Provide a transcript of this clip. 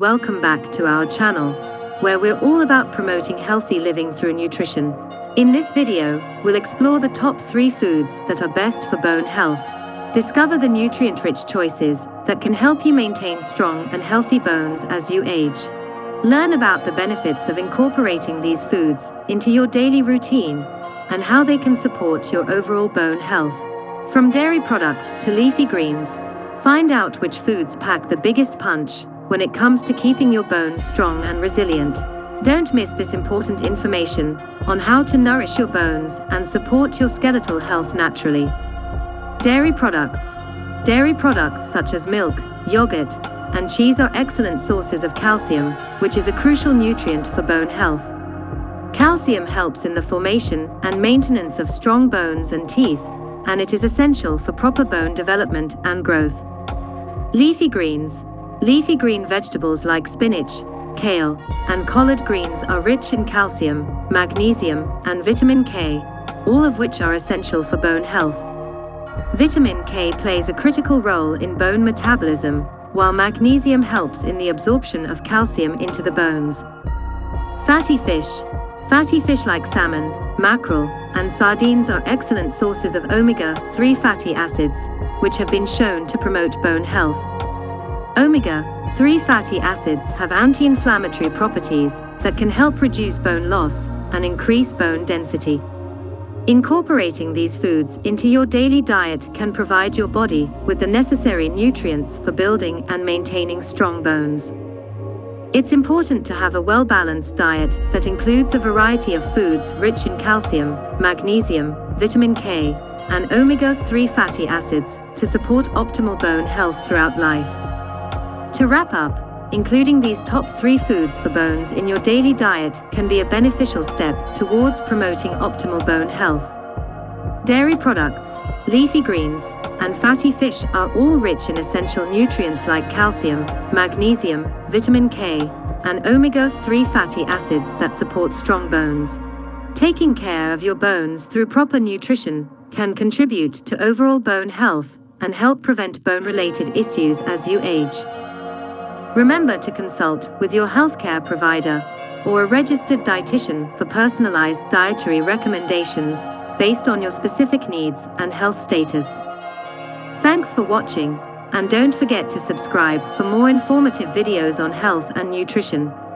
Welcome back to our channel, where we're all about promoting healthy living through nutrition. In this video, we'll explore the top 3 foods that are best for bone health. Discover the nutrient-rich choices that can help you maintain strong and healthy bones as you age. Learn about the benefits of incorporating these foods into your daily routine and how they can support your overall bone health. From dairy products to leafy greens, find out which foods pack the biggest punch when it comes to keeping your bones strong and resilient. Don't miss this important information on how to nourish your bones and support your skeletal health naturally. Dairy products. Dairy products such as milk, yogurt, and cheese are excellent sources of calcium, which is a crucial nutrient for bone health. Calcium helps in the formation and maintenance of strong bones and teeth, and it is essential for proper bone development and growth. Leafy greens. Leafy green vegetables like spinach, kale, and collard greens are rich in calcium, magnesium, and vitamin K, all of which are essential for bone health. Vitamin K plays a critical role in bone metabolism, while magnesium helps in the absorption of calcium into the bones. Fatty fish. Fatty fish like salmon, mackerel, and sardines are excellent sources of omega-3 fatty acids, which have been shown to promote bone health. Omega-3 fatty acids have anti-inflammatory properties that can help reduce bone loss and increase bone density. Incorporating these foods into your daily diet can provide your body with the necessary nutrients for building and maintaining strong bones. It's important to have a well-balanced diet that includes a variety of foods rich in calcium, magnesium, vitamin K, and omega-3 fatty acids to support optimal bone health throughout life. To wrap up, including these top 3 foods for bones in your daily diet can be a beneficial step towards promoting optimal bone health. Dairy products, leafy greens, and fatty fish are all rich in essential nutrients like calcium, magnesium, vitamin K, and omega-3 fatty acids that support strong bones. Taking care of your bones through proper nutrition can contribute to overall bone health and help prevent bone-related issues as you age. Remember to consult with your healthcare provider or a registered dietitian for personalized dietary recommendations based on your specific needs and health status. Thanks for watching, and don't forget to subscribe for more informative videos on health and nutrition.